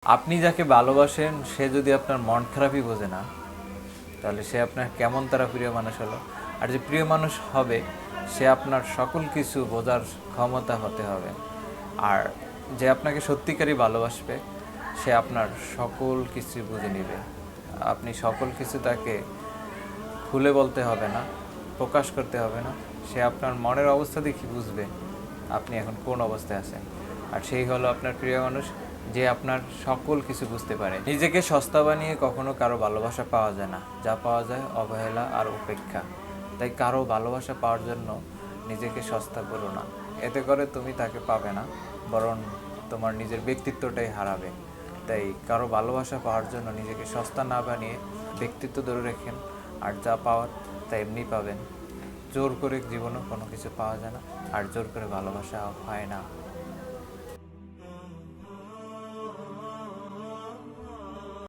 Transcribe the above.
আপনি যাকে ভালোবাসেন সে যদি আপনার মন খারাপই বোঝে না, তাহলে সে আপনার কেমন তারা প্রিয় মানুষ হলো? আর যে প্রিয় মানুষ হবে সে আপনার সকল কিছু বোঝার ক্ষমতা হতে হবে। আর যে আপনাকে সত্যিকারই ভালোবাসবে সে আপনার সকল কিছু বুঝে নেবে। আপনি সকল কিছু তাকে খুলে বলতে হবে না, প্রকাশ করতে হবে না। সে আপনার মনের অবস্থা দেখে বুঝবে আপনি এখন কোন অবস্থায় আছেন। আর সেই হলো আপনার প্রিয় মানুষ, যে আপনার সকল কিছু বুঝতে পারে। নিজেকে সস্তা বানিয়ে কখনো কারো ভালোবাসা পাওয়া যায় না, যা পাওয়া যায় অবহেলা আর উপেক্ষা। তাই কারো ভালোবাসা পাওয়ার জন্য নিজেকে সস্তা করো না, এতে করে তুমি তাকে পাবে না, বরং তোমার নিজের ব্যক্তিত্বটাই হারাবে। তাই কারো ভালোবাসা পাওয়ার জন্য নিজেকে সস্তা না বানিয়ে ব্যক্তিত্ব ধরে রাখেন, আর যা পাওয়ার তা এমনি পাবেন। জোর করে জীবনেও কোনো কিছু পাওয়া যায় না, আর জোর করে ভালোবাসা হয় না।